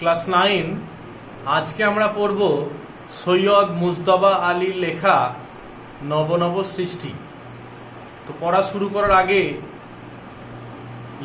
Class 9 আজকে আমরা পড়ব সৈয়দ মুজতবা আলীর লেখা নব নব সৃষ্টি। তো পড়া শুরু করার আগে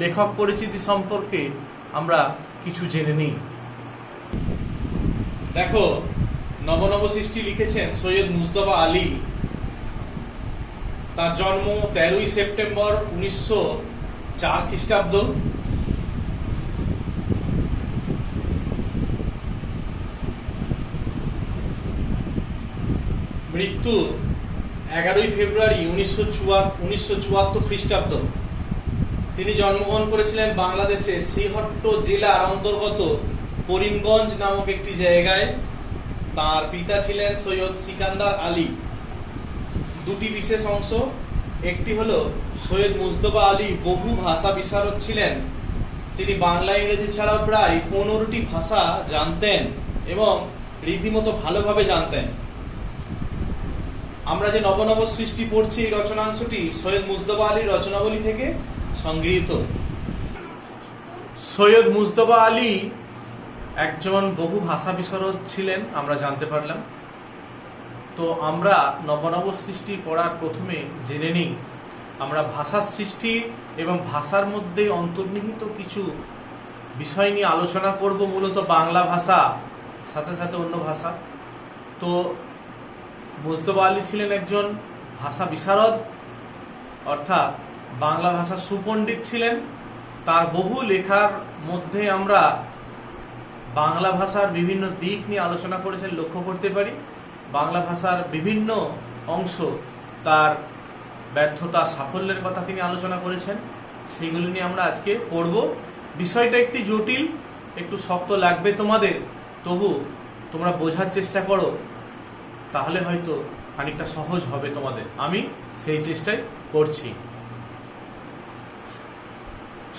লেখক পরিচিতি সম্পর্কে আমরা কিছু জেনে নিই। দেখো, নব নব সৃষ্টি লিখেছেন সৈয়দ মুজতবা আলী। তার জন্ম 13ই সেপ্টেম্বর 1904 খ্রিস্টাব্দ। মৃত্যু 11ই ফেব্রুয়ারি 1974 খ্রিস্টাব্দ। তিনি জন্মগ্রহণ করেছিলেন বাংলাদেশে শ্রীহট্ট জেলার অন্তর্গত করিমগঞ্জ নামক একটি জায়গায়। তার পিতা ছিলেন সৈয়দ সিকান্দার আলী। দুটি বিশেষ অংশ, একটি হলো সৈয়দ মুজতবা আলী বহু ভাষা বিশারদ ছিলেন। তিনি বাংলা ইংরেজি ছাড়াও প্রায় 15টি ভাষা জানতেন এবং রীতিমতো ভালোভাবে জানতেন। আমরা যে নবনব সৃষ্টি পড়ছি, এই রচনাংশটি সৈয়দ মুজতবা আলীর রচনাবলী থেকে সংগৃহীত। সৈয়দ মুজতবা আলী একজন বহু ভাষা বিশারদ ছিলেন, আমরা জানতে পারলাম। তো আমরা নবনব সৃষ্টি পড়ার প্রথমে জেনে নিই আমরা ভাষার সৃষ্টি এবং ভাষার মধ্যে অন্তর্নিহিত কিছু বিষয় নিয়ে আলোচনা করব। মূলত বাংলা ভাষা, সাথে সাথে অন্য ভাষা। তো মুজতবা আলী ছিলেন একজন ভাষা বিশারদ, অর্থাৎ বাংলা ভাষার সুপণ্ডিত ছিলেন। তার বহু লেখার মধ্যে আমরা বাংলা ভাষার বিভিন্ন দিক নিয়ে আলোচনা করেছেন লক্ষ্য করতে পারি। বাংলা ভাষার বিভিন্ন অংশ, তার ব্যর্থতা সাফল্যের কথা তিনি আলোচনা করেছেন। সেইগুলো নিয়ে আমরা আজকে পড়ব। বিষয়টা একটি জটিল, একটু শক্ত লাগবে তোমাদের, তবু তোমরা বোঝার চেষ্টা করো, তাহলে হয়তো খানিকটা সহজ হবে তোমাদের। আমি সেই চেষ্টাই করছি।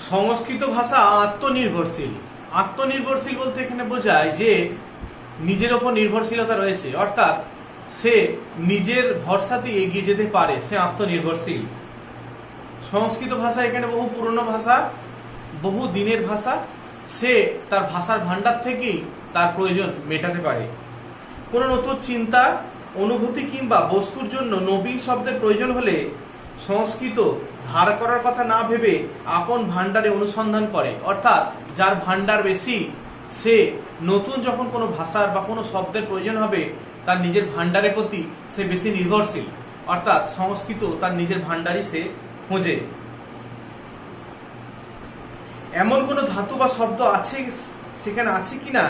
সংস্কৃত ভাষা আত্মনির্ভরশীল। আত্মনির্ভরশীল বলতে এখানে বোঝায় যে নিজের ওপর নির্ভরশীলতা রয়েছে, অর্থাৎ সে নিজের ভরসাতেই এগিয়ে যেতে পারে, সে আত্মনির্ভরশীল। সংস্কৃত ভাষা এখানে বহু পুরনো ভাষা, বহু দিনের ভাষা। সে তার ভাষার ভান্ডার থেকেই তার প্রয়োজন মেটাতে পারে। কোনো নতুন চিন্তা, অনুভূতি কিংবা বস্তুর জন্য নবীন শব্দের প্রয়োজন হলে সংস্কৃত ধার করার কথা না ভেবে আপন ভান্ডারে অনুসন্ধান করে। অর্থাৎ যার ভান্ডার বেশি, সে নতুন যখন কোনো ভাষার বা কোনো শব্দের প্রয়োজন হবে, তার নিজের ভান্ডারের প্রতি সে বেশি নির্ভরশীল। অর্থাৎ সংস্কৃত তার নিজের ভান্ডারই সে খোঁজে। এমন কোনো ধাতু বা শব্দ আছে সেখানে আছে কিনা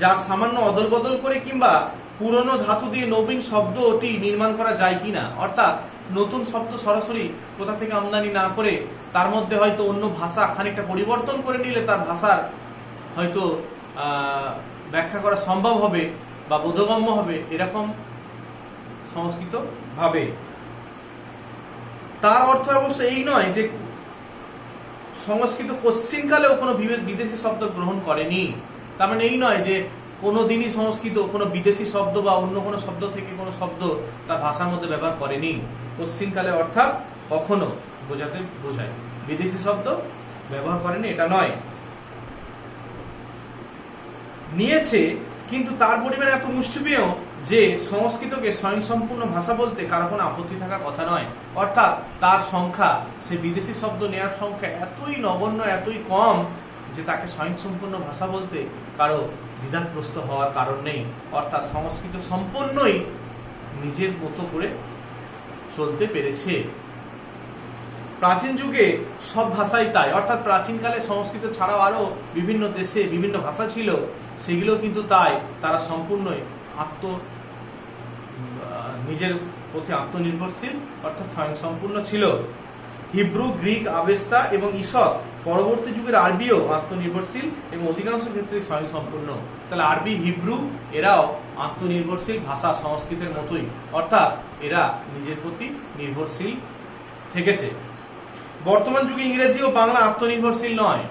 যা সামান্য অদল বদল করে কিংবা পুরনো ধাতু দিয়ে নবীন শব্দটি নির্মাণ করা যায় কিনা। অর্থাৎ নতুন শব্দ সরাসরি কোথা থেকে আমদানি না করে তার মধ্যে হয়তো অন্য ভাষা খানিকটা পরিবর্তন করে নিলে তার ভাষার হয়তো ব্যাখ্যা করা সম্ভব হবে বা বোধগম্য হবে, এরকম সংস্কৃত ভাবে। তার অর্থ অবশ্য এই নয় যে সংস্কৃত কোশ্চিনকালেও কোনো বিদেশি শব্দ গ্রহণ করেনি। তার মানে এই নয় যে কোনোদিনই সংস্কৃত কোনো বিদেশি শব্দ বা অন্য কোনো শব্দ থেকে কোনো শব্দ তার ভাষার মধ্যে ব্যবহার করেনি কোশ্চিনকালে, অর্থাৎ কখনো বোঝায় বিদেশি শব্দ ব্যবহার করেনি, এটা নয়। নিয়েছে, কিন্তু তার পরিমাণ এত মুষ্টিমেয় যে সংস্কৃতকে স্বয়ংসম্পূর্ণ ভাষা বলতে কারো কোনো আপত্তি থাকার কথা নয়। অর্থাৎ তার সংখ্যা, সে বিদেশি শব্দ নেওয়ার সংখ্যা এতই নগণ্য, এতই কম যে তাকে স্বয়ংসম্পূর্ণ ভাষা বলতে কারো দ্বিধাগ্রস্ত হওয়ার কারণ নেই। অর্থাৎ সংস্কৃত সম্পূর্ণই নিজের মতো করে চলতে পেরেছে। প্রাচীন যুগে সব ভাষাই তাই, অর্থাৎ প্রাচীনকালে সংস্কৃত ছাড়াও আরো বিভিন্ন দেশে বিভিন্ন ভাষা ছিল, সেগুলো কিন্তু তাই তারা সম্পূর্ণই নিজের প্রতি আত্মনির্ভরশীল, অর্থাৎ স্বয়ংসম্পূর্ণ ছিল। হিব্রু, গ্রিক, আবেস্তা এবং ঈষৎ পরবর্তী যুগের আরবিও আত্মনির্ভরশীল এবং অধিকাংশ ক্ষেত্রে স্বয়ংসম্পূর্ণ। তাহলে আরবি, হিব্রু এরাও আত্মনির্ভরশীল ভাষা, সংস্কৃতের মতোই, অর্থাৎ এরা নিজের প্রতি নির্ভরশীল থেকেছে। বর্তমান যুগে ইংরেজি ও বাংলা আত্মনির্ভরশীল নয়।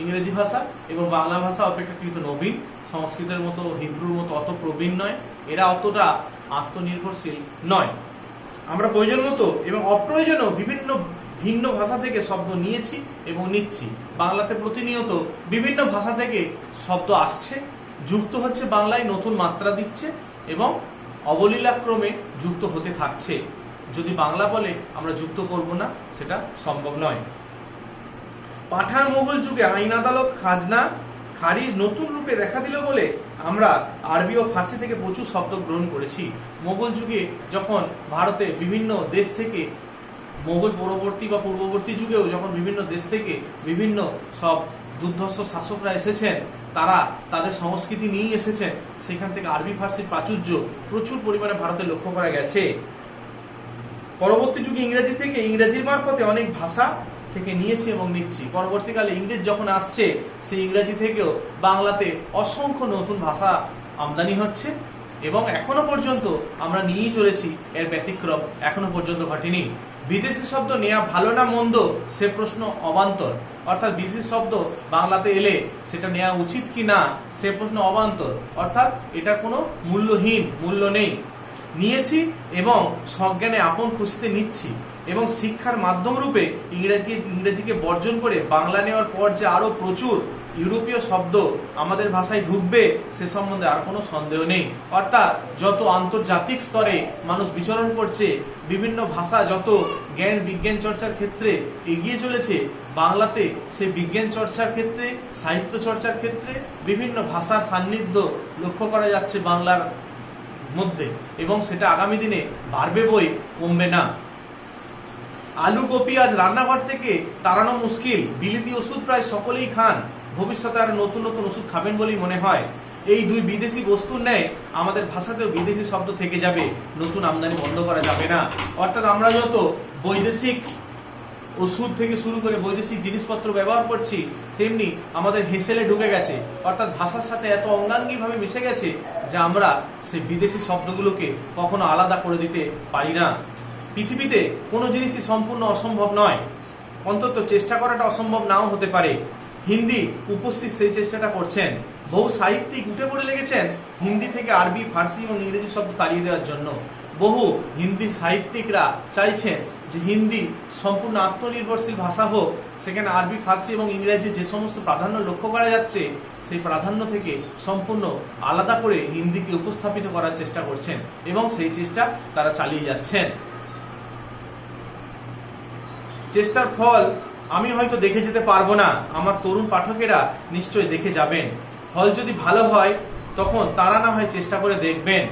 ইংরেজি ভাষা এবং বাংলা ভাষা অপেক্ষাকৃত নবীন, সংস্কৃতের মতো হিব্রুর মতো অত প্রবীণ নয়, এরা অতটা আত্মনির্ভরশীল নয়। আমরা প্রয়োজন মতো এবং অপ্রয়োজনীয় বিভিন্ন ভিন্ন ভাষা থেকে শব্দ নিয়েছি এবং নিচ্ছি। বাংলাতে প্রতিনিয়ত বিভিন্ন ভাষা থেকে শব্দ আসছে, যুক্ত হচ্ছে, বাংলায় নতুন মাত্রা দিচ্ছে এবং অবলীলাক্রমে যুক্ত হতে থাকছে। যদি বাংলা বলে আমরা যুক্ত করব না, সেটা সম্ভব নয়। পাঠান মোগল যুগে আইন আদালত খাজনা খারিজ নতুন রূপে দেখা দিল বলে আমরা আরবি ও ফার্সি থেকে প্রচুর শব্দ গ্রহণ করেছি। মোগল যুগে যখন ভারতে বিভিন্ন দেশ থেকে, মোগল পরবর্তী বা পূর্ববর্তী যুগেও যখন বিভিন্ন দেশ থেকে বিভিন্ন সব দুর্ধর্ষ শাসকরা এসেছেন, তারা তাদের সংস্কৃতি নিয়েই এসেছেন, সেখান থেকে আরবি ফার্সির প্রাচুর্য প্রচুর পরিমাণে ভারতে লক্ষ্য করা গেছে। পরবর্তী যুগে ইংরেজি থেকে, ইংরেজির মারফতে অনেক ভাষা থেকে নিয়েছি এবং নিচ্ছি। পরবর্তীকালে ইংরেজ যখন আসছে, সেই ইংরেজি থেকেও বাংলাতে অসংখ্য নতুন ভাষা আমদানি হচ্ছে এবং এখনো পর্যন্ত আমরা নিয়েই চলেছি, এর ব্যতিক্রম এখনো পর্যন্ত ঘটেনি। বিদেশি শব্দ নেওয়া ভালো না মন্দ, সে প্রশ্ন অবান্তর। অর্থাৎ বিদেশি শব্দ বাংলাতে এলে সেটা নেওয়া উচিত কি না, সে প্রশ্ন অবান্তর। অর্থাৎ এটা কোনো মূল্যহীন, মূল্য নেই। নিয়েছি এবং সজ্ঞানে আপন খুশিতে নিচ্ছি এবং শিক্ষার মাধ্যম রূপে ইংরেজিকে বর্জন করে বাংলা নেওয়ার পর যে আরো প্রচুর ইউরোপীয় শব্দ আমাদের ভাষায় ঢুকবে, সে সম্বন্ধে আর কোনো সন্দেহ নেই। অর্থাৎ যত আন্তর্জাতিক স্তরে মানুষ বিচরণ করছে, বিভিন্ন ভাষা যত জ্ঞান বিজ্ঞান চর্চার ক্ষেত্রে এগিয়ে চলেছে, বাংলাতে সে বিজ্ঞান চর্চার ক্ষেত্রে, সাহিত্য চর্চার ক্ষেত্রে বিভিন্ন ভাষার সান্নিধ্য লক্ষ্য করা যাচ্ছে বাংলার মধ্যে এবং সেটা আগামী দিনে বাড়বে বই, কমবে না। আলু কপি আজ রান্নাঘর থেকে তাড়ানো মুশকিল, বিলিতি ওষুধ প্রায় সকলেই খান, ভবিষ্যতে আর নতুন নতুন ওষুধ খাবেন বলেই মনে হয়। এই দুই বিদেশি বস্তুর ন্যায় আমাদের ভাষাতেও বিদেশি শব্দ থেকে যাবে, নতুন আমদানি বন্ধ করা যাবে না। অর্থাৎ আমরা যত বৈদেশিক ওষুধ থেকে শুরু করে বৈদেশিক জিনিসপত্র ব্যবহার করছি, তেমনি আমাদের হেসেলে ঢুকে গেছে। অর্থাৎ ভাষার সাথে এত অঙ্গাঙ্গিভাবে মিশে গেছে যে আমরা সেই বিদেশি শব্দগুলোকে কখনো আলাদা করে দিতে পারি না। পৃথিবীতে কোনো জিনিসই সম্পূর্ণ অসম্ভব নয়, অন্তত চেষ্টা করাটা অসম্ভব নাও হতে পারে। হিন্দি উপস্থিত সেই চেষ্টাটা করছেন। বহু সাহিত্যিক উঠে পড়ে লেগেছেন হিন্দি থেকে আরবি, ফার্সি এবং ইংরেজি শব্দ তাড়িয়ে দেওয়ার জন্য। বহু হিন্দি সাহিত্যিকরা চাইছেন যে হিন্দি সম্পূর্ণ আত্মনির্ভরশীল ভাষা হোক, সেখানে আরবি, ফার্সি এবং ইংরেজি যে সমস্ত প্রাধান্য লক্ষ্য করা যাচ্ছে, সেই প্রাধান্য থেকে সম্পূর্ণ আলাদা করে হিন্দিকে উপস্থাপিত করার চেষ্টা করছেন এবং সেই চেষ্টা তারা চালিয়ে যাচ্ছেন। চেষ্টার ফল আমি হয়তো দেখে যেতে পারবো না, আমার তরুণ পাঠকেরা নিশ্চয়ই দেখে যাবেন। ফল যদি ভালো হয় তখন তারা না হয় চেষ্টা করে দেখবেন।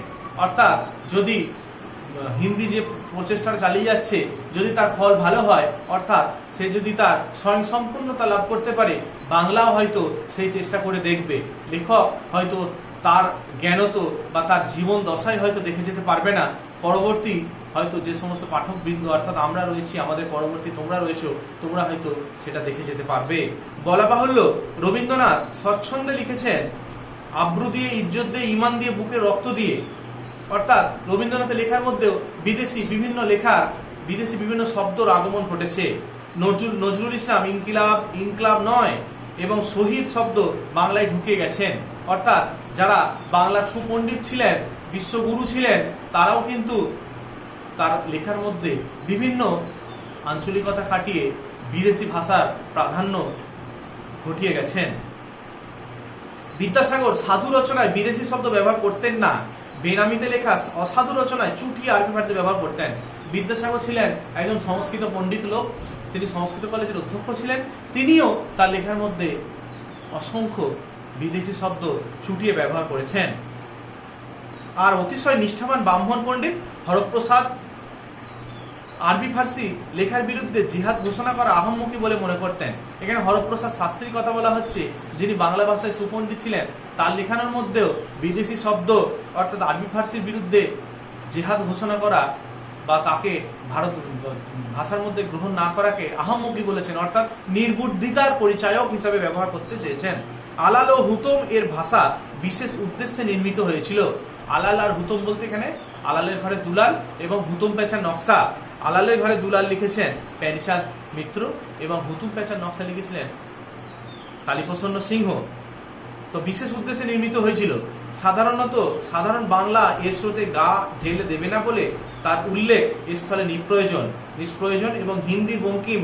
অর্থাৎ যদি হিন্দি যে প্রচেষ্টা চালিয়ে যাচ্ছে, যদি তার ফল ভালো হয়, অর্থাৎ সে যদি তার স্বয়ং সম্পূর্ণতা লাভ করতে পারে, বাংলাও হয়তো সেই চেষ্টা করে দেখবে। লেখক হয়তো তার জ্ঞানত বা তার জীবন দশায় হয়তো দেখে যেতে পারবে না, পরবর্তী হয়তো যে সমস্ত পাঠকবৃন্দ অর্থাৎ আমরা রয়েছি, আমাদের পরবর্তী তোমরা রয়েছো, তোমরা হয়তো সেটা দেখে যেতে পারবে। বলা বাহুল্য, রবীন্দ্রনাথ স্বচ্ছন্দে লিখেছেন, আব্রু দিয়ে, ইজ্জত দিয়ে, ইমান দিয়ে, বুকে রক্ত দিয়ে। অর্থাৎ রবীন্দ্রনাথের লেখার মধ্যেও বিদেশি বিভিন্ন শব্দর আগমন ঘটেছে। নজরুল ইসলাম ইনকিলাব নয় এবং শহীদ শব্দ বাংলায় ঢুকে গেছেন। অর্থাৎ যারা বাংলার সুপণ্ডিত ছিলেন, বিশ্বগুরু ছিলেন, তারাও কিন্তু তার লেখার মধ্যে বিভিন্ন আঞ্চলিকতা খাটিয়ে বিদেশি ভাষার প্রাধান্য ঘটিয়ে গেছেন। বিদ্যাসাগর সাধু রচনায় বিদেশি শব্দ ব্যবহার করতেন না, বেনামিতে লেখা অসাধু রচনায় চুটিয়ে আরবি ফার্সি ব্যবহার করতেন। বিদ্যাসাগর ছিলেন একজন সংস্কৃত পণ্ডিত লোক, তিনি সংস্কৃত কলেজের অধ্যক্ষ ছিলেন। তিনিও তার লেখার মধ্যে অসংখ্য বিদেশি শব্দ চুটিয়ে ব্যবহার করেছেন। আর অতিশয় নিষ্ঠাবান ব্রাহ্মণ পণ্ডিত হরপ্রসাদ আরবি ফার্সি লেখার বিরুদ্ধে জিহাদ ঘোষণা করা আহম্মকি বলে মনে করতেন। এখানে হরপ্রসাদ শাস্ত্রীর কথা বলা হচ্ছে, যিনি বাংলা ভাষায় সুপণ্ডিত ছিলেন। তার লেখানোর মধ্যেও বিদেশি শব্দ অর্থাৎ আরবি ফার্সির বিরুদ্ধে জিহাদ ঘোষণা করা বা তাকে ভারত ভাষার মধ্যে গ্রহণ না করাকে আহম্মকি বলেছেন, অর্থাৎ নির্বুদ্ধিতার পরিচায়ক হিসাবে ব্যবহার করতে চেয়েছেন। আলাল ও হুতম এর ভাষা বিশেষ উদ্দেশ্যে নির্মিত হয়েছিল। আলাল আর হুতম বলতে এখানে আলালের ঘরে দুলাল এবং হুতুম পেঁচার নকশা। আলালের ঘরে দুলাল লিখেছেন প্যারিসাদ মিত্র এবং হুতুম পেঁচার নকশা লিখেছিলেন কালীপ্রসন্ন সিংহ। তো বিশেষ উদ্দেশ্যে নির্মিত হয়েছিল। সাধারণ বাংলা এর স্রোতে গা ঢেলে দেবে না বলে তার উল্লেখ এ স্থলে নিপ্রয়োজন। নিষ্প্রয়োজন এবং হিন্দি বঙ্কিম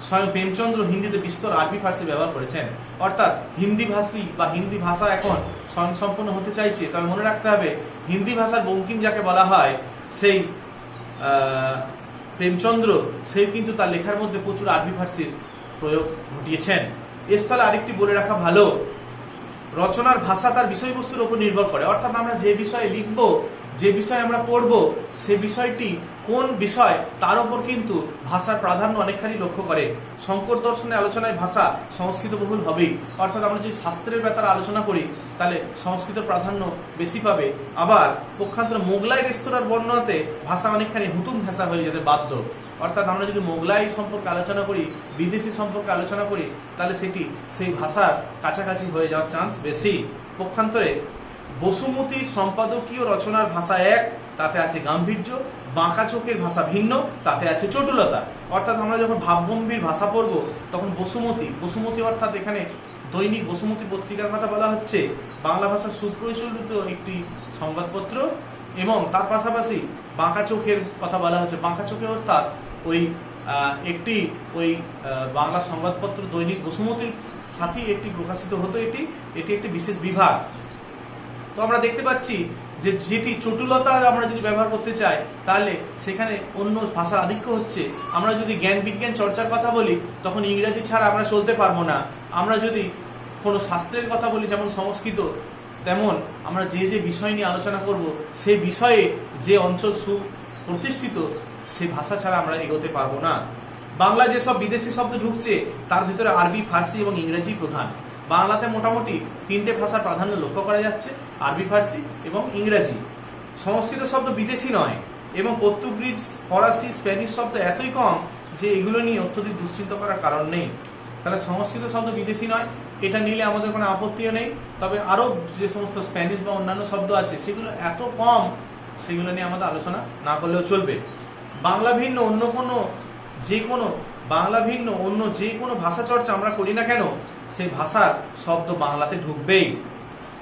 স্বয়ং প্রেমচন্দ্র হিন্দিতে বিস্তর আরবি ফার্সি ব্যবহার করেছেন। অর্থাৎ হিন্দি ভাষী বা হিন্দি ভাষা এখন স্বয়ংসম্পূর্ণ হতে চাইছে। তবে মনে রাখতে হবে হিন্দি ভাষার বঙ্কিম যাকে বলা হয় সেই প্রেমচন্দ্র সেই কিন্তু তার লেখার মধ্যে প্রচুর আরবি ফার্সির প্রয়োগ ঘটিয়েছেন। এ স্থলে আরেকটি বলে রাখা ভালো, রচনার ভাষা তার বিষয়বস্তুর উপর নির্ভর করে। অর্থাৎ আমরা যে বিষয়ে লিখব, যে বিষয়ে আমরা পড়ব, সে বিষয়টি কোন বিষয় তার উপর কিন্তু ভাষার প্রাধান্য অনেকখানি লক্ষ্য করে। শঙ্কর দর্শনের আলোচনায় ভাষা সংস্কৃত বহুল হবেই। অর্থাৎ আমরা যদি শাস্ত্রের ব্যাপারে আলোচনা করি তাহলে সংস্কৃত প্রাধান্য বেশি পাবে। আবার পক্ষান্তরে মোগলাই রেস্তোরাঁর বর্ণনাতে ভাষা অনেকখানি হুতুম ভাষা হয়ে যেতে বাধ্য। অর্থাৎ আমরা যদি মোগলাই সম্পর্কে আলোচনা করি, বিদেশি সম্পর্কে আলোচনা করি, তাহলে সেটি সেই ভাষার কাছাকাছি হয়ে যাওয়ার চান্স বেশি। পক্ষান্তরে বসুমতীর সম্পাদকীয় রচনার ভাষা এক, তাতে আছে গাম্ভীর্য, বাঁকা চোখের ভাষা ভিন্ন, তাতে আছে চটুলতা। অর্থাৎ আমরা যখন ভাবগম্ভীর ভাষা পড়ব তখন বসুমতী অর্থাৎ এখানে দৈনিক বসুমতী পত্রিকার কথা বলা হচ্ছে, বাংলা ভাষার সুপ্রচলিত একটি সংবাদপত্র, এবং তার পাশাপাশি বাঁকা চোখের কথা বলা হচ্ছে। বাঁকা চোখের অর্থাৎ ওই বাংলা সংবাদপত্র দৈনিক বসুমতীর সাথেই একটি প্রকাশিত হতো। এটি একটি বিশেষ বিভাগ। তো আমরা দেখতে পাচ্ছি যে যেটি চটুলতা আমরা যদি ব্যবহার করতে চাই তাহলে সেখানে অন্য ভাষার আধিক্য হচ্ছে। আমরা যদি জ্ঞান বিজ্ঞান চর্চার কথা বলি তখন ইংরেজি ছাড়া আমরা চলতে পারবো না। আমরা যদি কোনো শাস্ত্রের কথা বলি যেমন সংস্কৃত, তেমন আমরা যে যে বিষয় নিয়ে আলোচনা করব সেই বিষয়ে যে অঞ্চল সুপ্রতিষ্ঠিত সেই ভাষা ছাড়া আমরা এগোতে পারবো না। বাংলা যেসব বিদেশি শব্দ ঢুকছে তার ভিতরে আরবি, ফার্সি এবং ইংরেজি প্রধান। বাংলাতে মোটামুটি 3টে ভাষার প্রাধান্য লক্ষ্য করা যাচ্ছে, আরবি, ফার্সি এবং ইংরেজি। সংস্কৃত শব্দ বিদেশি নয় এবং পর্তুগিজ, ফরাসি, স্প্যানিশ শব্দ এতই কম যে এগুলো নিয়ে অত্যধিক দুশ্চিন্তা করার কারণ নেই। তাহলে সংস্কৃত শব্দ বিদেশি নয়, এটা নিলে আমাদের কোনো আপত্তিও নেই। তবে আরও যে সমস্ত স্প্যানিশ বা অন্যান্য শব্দ আছে সেগুলো এত কম, সেগুলো নিয়ে আমাদের আলোচনা না করলেও চলবে। বাংলা ভিন্ন অন্য যে কোনো ভাষা চর্চা আমরা করি না কেন সেই ভাষার শব্দ বাংলাতে ঢুকবেই।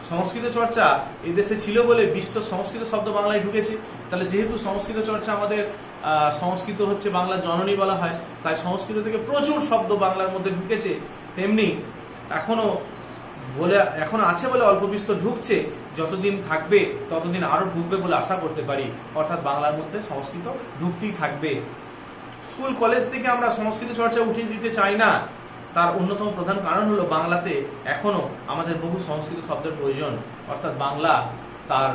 সংস্কৃত চর্চা এদেশে ছিল বলে বিস্তর সংস্কৃত শব্দ বাংলায় ঢুকেছে। তাহলে যেহেতু সংস্কৃত চর্চা আমাদের সংস্কৃত হচ্ছে বাংলার জননী বলা হয়, তাই সংস্কৃত থেকে প্রচুর শব্দ বাংলার মধ্যে ঢুকেছে। তেমনি এখনো আছে বলে অল্প বিস্তর ঢুকছে, যতদিন থাকবে ততদিন আরো ঢুকবে বলে আশা করতে পারি। অর্থাৎ বাংলার মধ্যে সংস্কৃত ঢুকতেই থাকবে। স্কুল কলেজ থেকে আমরা সংস্কৃত চর্চা উঠিয়ে দিতে চাই না। তার অন্যতম প্রধান কারণ হলো বাংলাতে এখনো আমাদের বহু সংস্কৃত শব্দের প্রয়োজন। অর্থাৎ বাংলা তার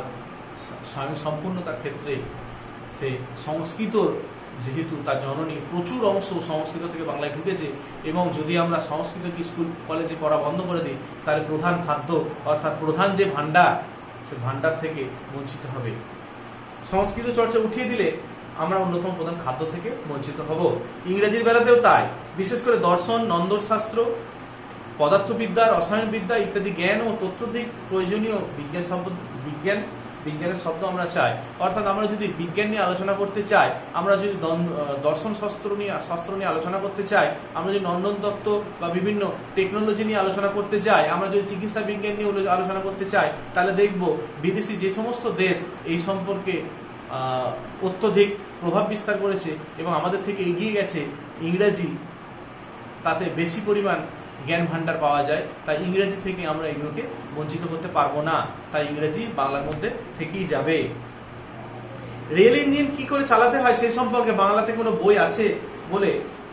স্বয়ংসম্পূর্ণতার ক্ষেত্রে সে সংস্কৃত যেহেতু তার জননী, প্রচুর অংশ সংস্কৃত থেকে বাংলায় ঢুকেছে। এবং যদি আমরা সংস্কৃতকে স্কুল কলেজে পড়া বন্ধ করে দিই তাহলে প্রধান খাদ্য অর্থাৎ প্রধান যে ভান্ডার, সে ভান্ডার থেকে বঞ্চিত হবে। সংস্কৃত চর্চা উঠিয়ে দিলে আমরা অন্যতম প্রধান খাদ্য থেকে বঞ্চিত হব। ইংরেজির বেলাতেও তাই। বিশেষ করে দর্শন, নন্দনশাস্ত্র, পদার্থবিদ্যা, রসায়নবিদ্যা ইত্যাদি জ্ঞান ও তথ্যদিক প্রয়োজনীয় বিজ্ঞানের শব্দ আমরা চাই। অর্থাৎ আমরা যদি বিজ্ঞান নিয়ে আলোচনা করতে চাই, আমরা যদি দর্শন শাস্ত্র নিয়ে আলোচনা করতে চাই, আমরা যদি নন্দন তত্ত্ব বা বিভিন্ন টেকনোলজি নিয়ে আলোচনা করতে চাই, আমরা যদি চিকিৎসা বিজ্ঞান নিয়ে আলোচনা করতে চাই, তাহলে দেখব বিদেশি যে সমস্ত দেশ এই সম্পর্কে অত্যধিক প্রভাব বিস্তার করেছে এবং আমাদের থেকে এগিয়ে গেছে, ইংরেজি তাতে বেশি পরিমাণ জ্ঞান ভান্ডার পাওয়া যায়। তাই ইংরেজি থেকে আমরা এগুলোকে বঞ্চিত করতে পারবো না। তাই ইংরেজি বাংলার মধ্যে থেকেই যাবে। রেল ইঞ্জিন কি করে চালাতে হয় সে সম্পর্কে বাংলাতে কোনো বই আছে বলে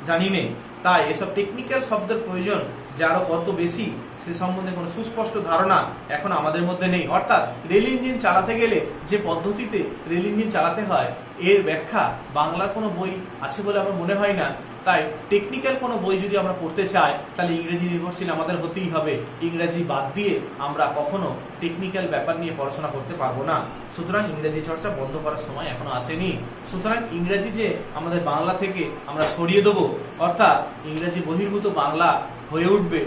জানি নেই। তাই এসব টেকনিক্যাল শব্দের প্রয়োজন যে আরো কত বেশি সে সম্বন্ধে কোনো সুস্পষ্ট ধারণা এখন আমাদের মধ্যে নেই। অর্থাৎ রেল ইঞ্জিন চালাতে গেলে যে পদ্ধতিতে রেল ইঞ্জিন চালাতে হয় এর ব্যাখ্যা বাংলার কোনো বই আছে বলে আমার মনে হয় না। তাই টেকনিক্যাল কোনো বই যদি আমরা পড়তে চাই তাহলে ইংরেজি নির্ভরশীল আমাদের হতেই হবে। ইংরেজি বাদ দিয়ে আমরা কখনো টেকনিক্যাল ব্যাপার নিয়ে পড়াশোনা করতে পারবো না। সুতরাং ইংরেজি চর্চা বন্ধ করার সময় এখনো আসেনি। সুতরাং ইংরেজি যে আমাদের বাংলা থেকে আমরা সরিয়ে দেবো, অর্থাৎ ইংরেজি বহির্ভূত বাংলা হয়ে উঠবে,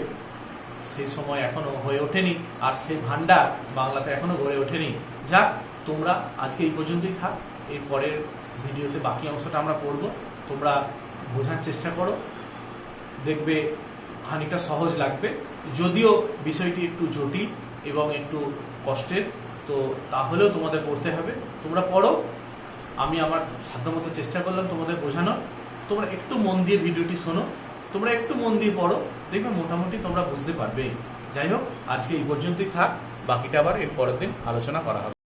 সেই সময় এখনো হয়ে ওঠেনি। আর সেই ভান্ডার বাংলাতে এখনো গড়ে ওঠেনি। যাক, তোমরা আজকে এই পর্যন্তই থাক। এর পরের ভিডিওতে বাকি অংশটা আমরা পড়ব। তোমরা বোঝার চেষ্টা করো, দেখবে খানিকটা সহজ লাগবে। যদিও বিষয়টি একটু জটিল এবং একটু কষ্টের, তো তাহলেও তোমাদের পড়তে হবে। তোমরা পড়ো, আমি আমার সাধ্যমতো চেষ্টা করলাম তোমাদের বোঝানোর। তোমরা একটু মন দিয়ে ভিডিওটি শোনো, তোমরা একটু মন দিয়ে পড়ো, দেখবে মোটামুটি তোমরা বুঝতে পারবে। যাই হোক, আজকে এই পর্যন্তই থাক, বাকিটা আবার এর পরের দিন আলোচনা করা হবে।